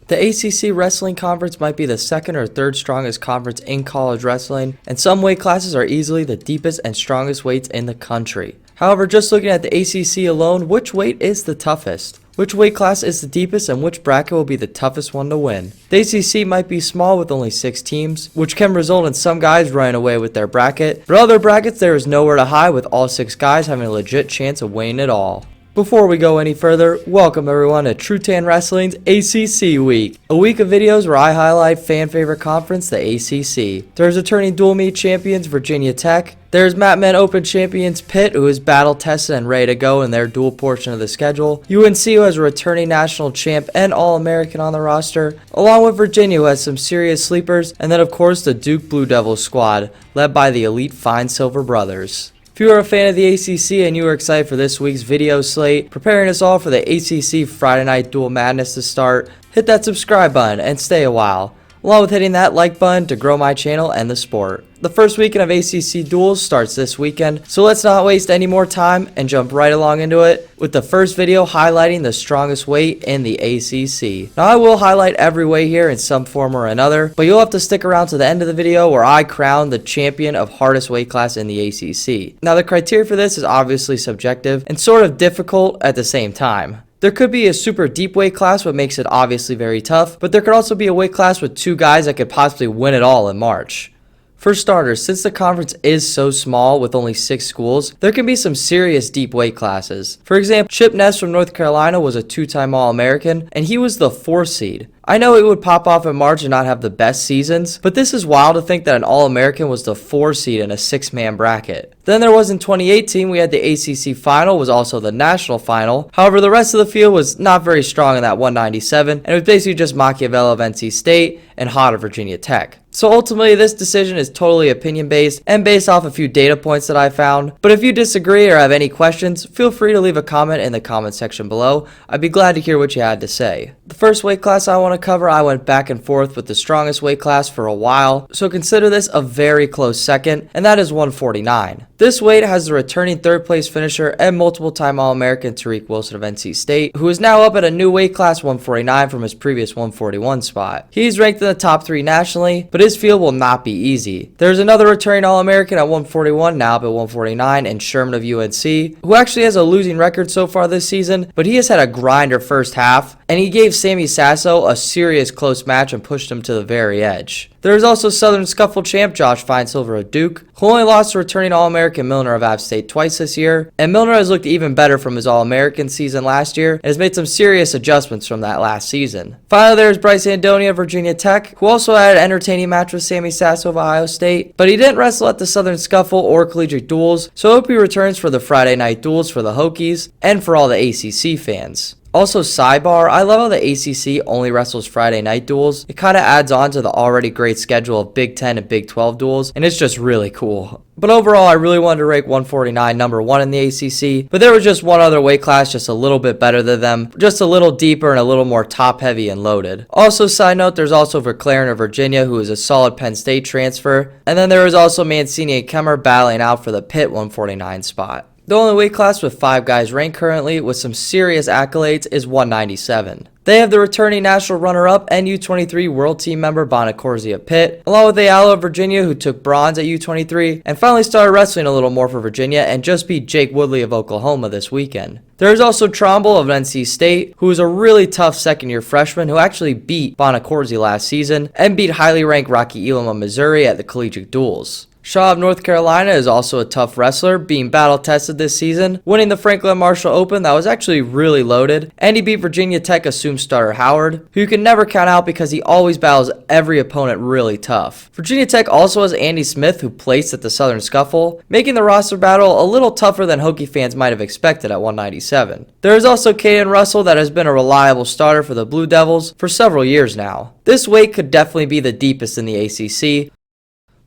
The ACC Wrestling Conference might be the second or third strongest conference in college wrestling, and some weight classes are easily the deepest and strongest weights in the country. However, just looking at the ACC alone, which weight is the toughest? Which weight class is the deepest and which bracket will be the toughest one to win? The ACC might be small with only 6 teams, which can result in some guys running away with their bracket, but other brackets there is nowhere to hide with all 6 guys having a legit chance of winning it all. Before we go any further, welcome everyone to TrueTan Wrestling's ACC Week, a week of videos where I highlight fan favorite conference, the ACC. There's returning dual meet champions Virginia Tech. There's Mat Men Open champions Pitt, who is battle tested and ready to go in their dual portion of the schedule. UNC, who has a returning national champ and All-American on the roster, along with Virginia, who has some serious sleepers, and then of course the Duke Blue Devils squad, led by the elite Fine Silver brothers. If you are a fan of the ACC and you are excited for this week's video slate, preparing us all for the ACC Friday Night Duel Madness to start, hit that subscribe button and stay a while, along with hitting that like button to grow my channel and the sport. The first weekend of ACC duels starts this weekend, so let's not waste any more time and jump right along into it with the first video highlighting the strongest weight in the ACC. Now I will highlight every weight here in some form or another, but you'll have to stick around to the end of the video where I crown the champion of hardest weight class in the ACC. Now the criteria for this is obviously subjective and sort of difficult at the same time. There could be a super deep weight class, what makes it obviously very tough, but there could also be a weight class with 2 guys that could possibly win it all in March. For starters, since the conference is so small with only 6 schools, there can be some serious deep weight classes. For example, Chip Ness from North Carolina was a 2-time All-American, and he was the 4th seed. I know it would pop off in March and not have the best seasons, but this is wild to think that an All-American was the 4 seed in a 6-man bracket. Then there was in 2018, we had the ACC final, was also the national final. However, the rest of the field was not very strong in that 197, and it was basically just Machiavelli of NC State and Hot of Virginia Tech. So ultimately, this decision is totally opinion-based and based off a few data points that I found. But if you disagree or have any questions, feel free to leave a comment in the comment section below. I'd be glad to hear what you had to say. The first weight class I want to cover, I went back and forth with the strongest weight class for a while, so consider this a very close second, and that is 149. This weight has the returning 3rd place finisher and multiple-time All-American Tariq Wilson of NC State, who is now up at a new weight class 149 from his previous 141 spot. He's ranked in the top 3 nationally, but his field will not be easy. There's another returning All-American at 141, now up at 149, and Sherman of UNC, who actually has a losing record so far this season, but he has had a grinder first half, and he gave Sammy Sasso a serious close match and pushed him to the very edge. There is also Southern Scuffle champ Josh Finesilver of Duke, who only lost to returning All-American Milner of App State twice this year, and Milner has looked even better from his All-American season last year and has made some serious adjustments from that last season. Finally, there is Bryce Andonia of Virginia Tech, who also had an entertaining match with Sammy Sasso of Ohio State, but he didn't wrestle at the Southern Scuffle or Collegiate Duels, so I hope he returns for the Friday Night Duels for the Hokies and for all the ACC fans. Also, sidebar, I love how the ACC only wrestles Friday night duels. It kind of adds on to the already great schedule of Big 10 and Big 12 duels, and it's just really cool. But overall, I really wanted to rank 149 number 1 in the ACC, but there was just one other weight class just a little bit better than them, just a little deeper and a little more top heavy and loaded. Also, side note, there's also McLaren of Virginia, who is a solid Penn State transfer, and then there is also Mancini and Kemmer battling out for the Pitt 149 spot. The only weight class with 5 guys ranked currently with some serious accolades is 197. They have the returning national runner-up and U23 World Team member Bonacorsi of Pitt, along with Ayala of Virginia, who took bronze at U23 and finally started wrestling a little more for Virginia and just beat Jake Woodley of Oklahoma this weekend. There is also Tromble of NC State, who is a really tough second-year freshman who actually beat Bonacorsi last season and beat highly ranked Rocky Elam of Missouri at the Collegiate Duels. Shaw of North Carolina is also a tough wrestler, being battle tested this season, winning the Franklin Marshall Open that was actually really loaded, and he beat Virginia Tech assumed starter Howard, who you can never count out because he always battles every opponent really tough. Virginia Tech also has Andy Smith, who placed at the Southern Scuffle, making the roster battle a little tougher than Hokie fans might have expected at 197. There is also Caden Russell that has been a reliable starter for the Blue Devils for several years now. This weight could definitely be the deepest in the ACC.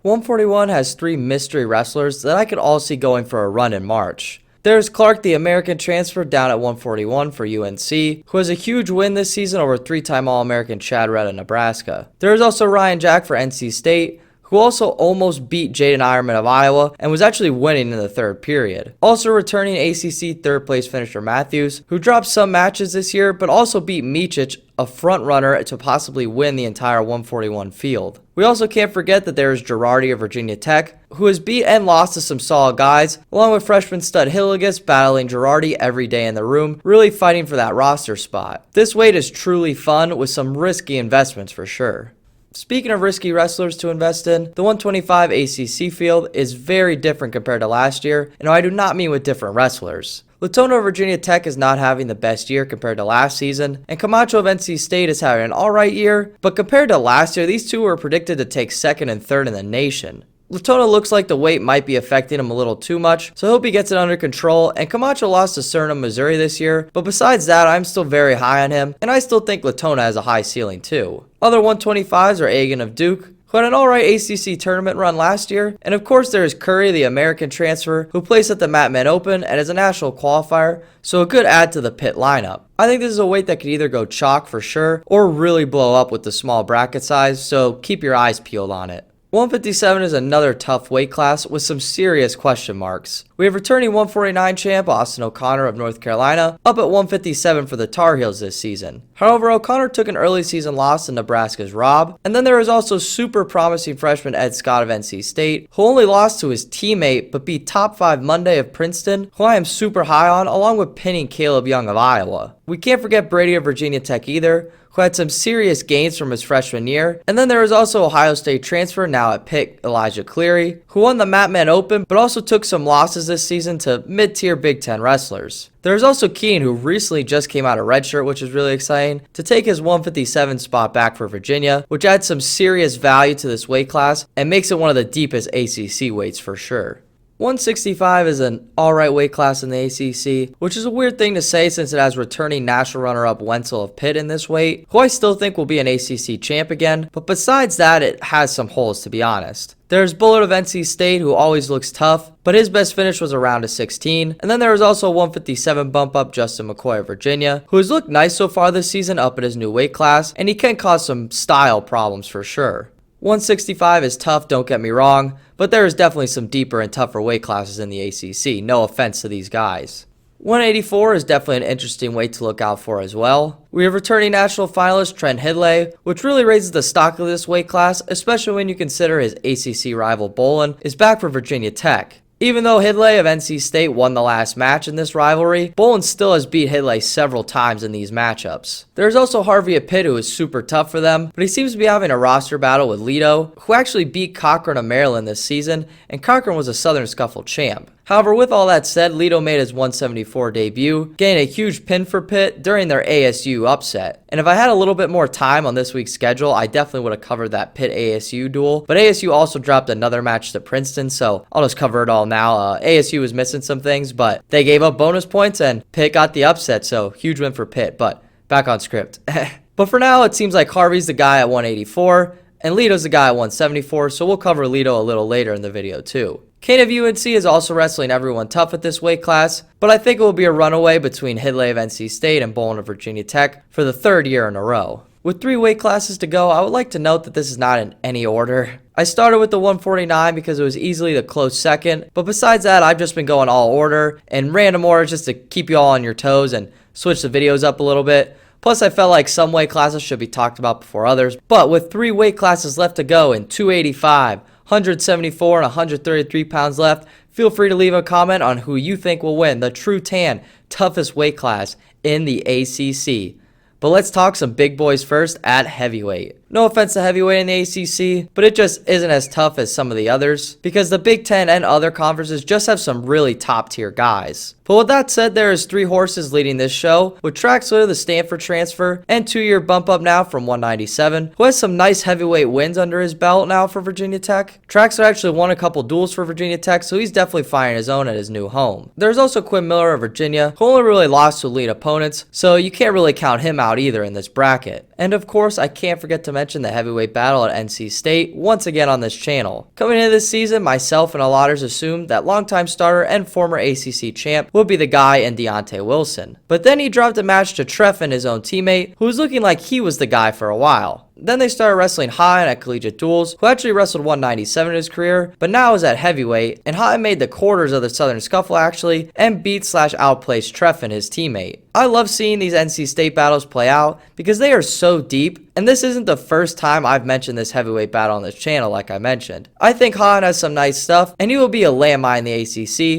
141 has 3 mystery wrestlers that I could all see going for a run in March. There's Clark, the American transfer, down at 141 for UNC, who has a huge win this season over 3-time All-American Chad Redd of Nebraska. There is also Ryan Jack for NC State, who also almost beat Jaden Ironman of Iowa and was actually winning in the 3rd period. Also returning ACC 3rd place finisher Matthews, who dropped some matches this year but also beat Micic a front runner to possibly win the entire 141 field. We also can't forget that there is Girardi of Virginia Tech, who has beat and lost to some solid guys, along with freshman stud Hilligus battling Girardi every day in the room, really fighting for that roster spot. This weight is truly fun with some risky investments for sure. Speaking of risky wrestlers to invest in, the 125 ACC field is very different compared to last year, and I do not mean with different wrestlers. Latona of Virginia Tech is not having the best year compared to last season, and Camacho of NC State is having an alright year, but compared to last year, these two were predicted to take second and third in the nation. Latona looks like the weight might be affecting him a little too much, so I hope he gets it under control, and Camacho lost to Suriname, Missouri this year, but besides that, I'm still very high on him, and I still think Latona has a high ceiling too. Other 125s are Agan of Duke, who had an alright ACC tournament run last year, and of course there is Curry, the American transfer, who placed at the Matman Open and is a national qualifier, so a good add to the Pitt lineup. I think this is a weight that could either go chalk for sure, or really blow up with the small bracket size, so keep your eyes peeled on it. 157 is another tough weight class with some serious question marks. We have returning 149 champ Austin O'Connor of North Carolina up at 157 for the Tar Heels this season. However, O'Connor took an early season loss to Nebraska's Rob, and then there is also super promising freshman Ed Scott of NC State, who only lost to his teammate but beat top 5 Monday of Princeton, who I am super high on, along with pinning Caleb Young of Iowa. We can't forget Brady of Virginia Tech either, who had some serious gains from his freshman year. And then there is also Ohio State transfer now at Pitt, Elijah Cleary, who won the Matman Open but also took some losses this season to mid-tier Big Ten wrestlers. There is also Keen, who recently just came out of redshirt, which is really exciting, to take his 157 spot back for Virginia, which adds some serious value to this weight class and makes it one of the deepest ACC weights for sure. 165 is an alright weight class in the ACC, which is a weird thing to say since it has returning national runner-up Wenzel of Pitt in this weight, who I still think will be an ACC champ again, but besides that, it has some holes to be honest. There's Bullard of NC State, who always looks tough, but his best finish was around a 16. And then there was also 157 bump up Justin McCoy of Virginia, who has looked nice so far this season up at his new weight class, and he can cause some style problems for sure. 165 is tough, don't get me wrong, but there is definitely some deeper and tougher weight classes in the ACC, no offense to these guys. 184 is definitely an interesting weight to look out for as well. We have returning national finalist Trent Hidlay, which really raises the stock of this weight class, especially when you consider his ACC rival Bolin is back for Virginia Tech. Even though Hidlay of NC State won the last match in this rivalry, Bolin still has beat Hidlay several times in these matchups. There's also Harvey of Pitt, who is super tough for them, but he seems to be having a roster battle with Lito, who actually beat Cochran of Maryland this season, and Cochran was a Southern Scuffle champ. However, with all that said, Lito made his 174 debut, getting a huge pin for Pitt during their ASU upset. And if I had a little bit more time on this week's schedule, I definitely would have covered that Pitt ASU duel. But ASU also dropped another match to Princeton, so I'll just cover it all now. ASU was missing some things, but they gave up bonus points and Pitt got the upset, so huge win for Pitt. But back on script. But for now, it seems like Harvey's the guy at 184, and Lito's the guy at 174, so we'll cover Lito a little later in the video too. Kane of UNC is also wrestling everyone tough at this weight class, but I think it will be a runaway between Hidlay of NC State and Bolin of Virginia Tech for the third year in a row. With 3 weight classes to go, I would like to note that this is not in any order. I started with the 149 because it was easily the close second, but besides that, I've just been going all order and random orders just to keep you all on your toes and switch the videos up a little bit. Plus, I felt like some weight classes should be talked about before others, but with 3 weight classes left to go in 285, 174 and 133 pounds left, feel free to leave a comment on who you think will win the TrueTan toughest weight class in the ACC. But let's talk some big boys first at heavyweight. No offense to heavyweight in the ACC, but it just isn't as tough as some of the others because the Big Ten and other conferences just have some really top tier guys. But with that said, there is 3 horses leading this show, with Traxler, the Stanford transfer, and 2-year bump up now from 197, who has some nice heavyweight wins under his belt now for Virginia Tech. Traxler actually won a couple duels for Virginia Tech, so he's definitely finding his own at his new home. There's also Quinn Miller of Virginia, who only really lost to elite opponents, so you can't really count him out either in this bracket. And of course, I can't forget to mention the heavyweight battle at NC State once again on this channel. Coming into this season, myself and Alloters assumed that longtime starter and former ACC champ would be the guy in Deontay Wilson. But then he dropped a match to Treffin, his own teammate, who was looking like he was the guy for a while. Then they started wrestling Hine at Collegiate Duels, who actually wrestled 197 in his career, but now is at heavyweight, and Hine made the quarters of the Southern Scuffle actually, and beat/outplaced Treffin, his teammate. I love seeing these NC State battles play out because they are so deep, and this isn't the first time I've mentioned this heavyweight battle on this channel like I mentioned. I think Haaland has some nice stuff, and he will be a landmine in the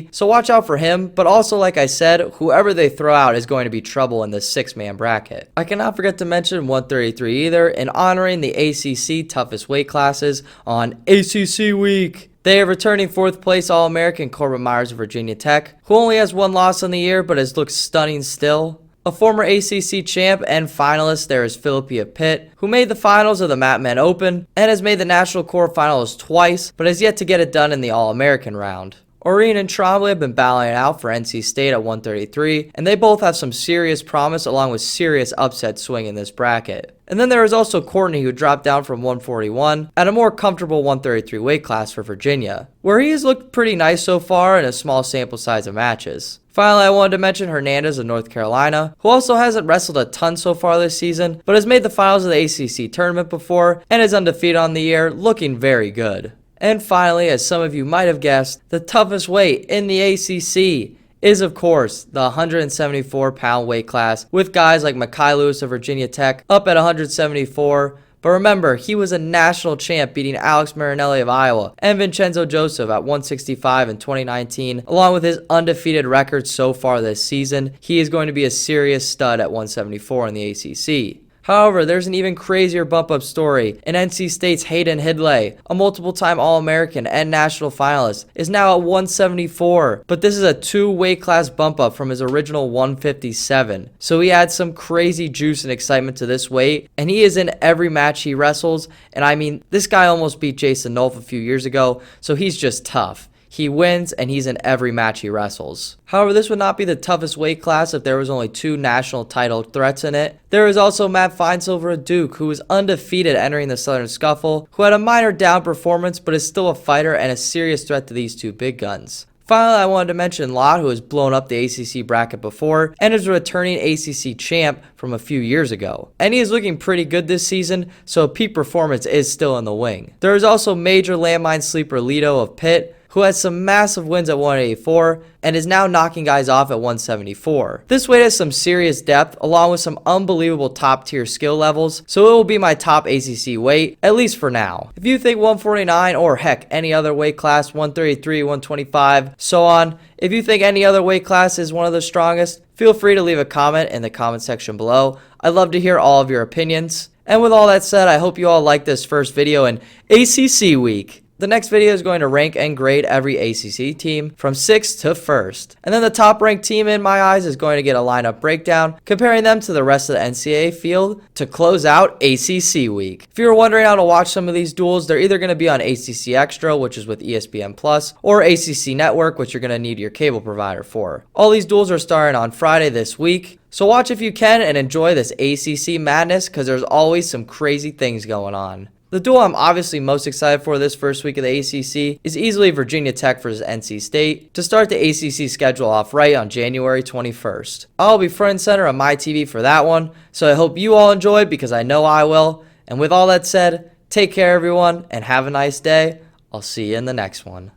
ACC, so watch out for him, but also like I said, whoever they throw out is going to be trouble in this 6-man bracket. I cannot forget to mention 133 either in honoring the ACC toughest weight classes on ACC week. They have returning 4th place All-American Corbin Myers of Virginia Tech, who only has 1 loss on the year but has looked stunning still. A former ACC champ and finalist, there is Philippi of Pitt, who made the finals of the Matman Open and has made the national quarterfinals twice, but has yet to get it done in the All-American round. Oreen and Trombley have been battling it out for NC State at 133, and they both have some serious promise along with serious upset swing in this bracket. And then there is also Courtney, who dropped down from 141 at a more comfortable 133 weight class for Virginia, where he has looked pretty nice so far in a small sample size of matches. Finally, I wanted to mention Hernandez of North Carolina, who also hasn't wrestled a ton so far this season, but has made the finals of the ACC tournament before and is undefeated on the year, looking very good. And finally, as some of you might have guessed, the toughest weight in the ACC is, of course, the 174-pound weight class, with guys like Mekhi Lewis of Virginia Tech up at 174. But remember, he was a national champ, beating Alex Marinelli of Iowa and Vincenzo Joseph at 165 in 2019. Along with his undefeated record so far this season, he is going to be a serious stud at 174 in the ACC. However, there's an even crazier bump-up story in NC State's Hayden Hidlay, a multiple-time All-American and national finalist, is now at 174, but this is a 2-weight class bump-up from his original 157. So he adds some crazy juice and excitement to this weight, and he is in every match he wrestles, and I mean, this guy almost beat Jason Nolf a few years ago, so he's just tough. He wins, and he's in every match he wrestles. However, this would not be the toughest weight class if there was only 2 national title threats in it. There is also Matt Feinsilver of Duke, who was undefeated entering the Southern Scuffle, who had a minor down performance but is still a fighter and a serious threat to these 2 big guns. Finally, I wanted to mention Lott, who has blown up the ACC bracket before and is a returning ACC champ from a few years ago. And he is looking pretty good this season, so a peak performance is still in the wing. There is also major landmine sleeper Lito of Pitt, who has some massive wins at 184 and is now knocking guys off at 174. This weight has some serious depth along with some unbelievable top tier skill levels, so it will be my top ACC weight, at least for now. If you think 149 or heck any other weight class, 133, 125, so on, if you think any other weight class is one of the strongest, feel free to leave a comment in the comment section below. I'd love to hear all of your opinions. And with all that said, I hope you all liked this first video in ACC week. The next video is going to rank and grade every ACC team from 6th to 1st. And then the top ranked team in my eyes is going to get a lineup breakdown, comparing them to the rest of the NCAA field to close out ACC week. If you're wondering how to watch some of these duels, they're either going to be on ACC Extra, which is with ESPN Plus, or ACC Network, which you're going to need your cable provider for. All these duels are starting on Friday this week, so watch if you can and enjoy this ACC madness because there's always some crazy things going on. The duel I'm obviously most excited for this first week of the ACC is easily Virginia Tech versus NC State to start the ACC schedule off right on January 21st. I'll be front and center on my TV for that one, so I hope you all enjoyed because I know I will. And with all that said, take care everyone and have a nice day. I'll see you in the next one.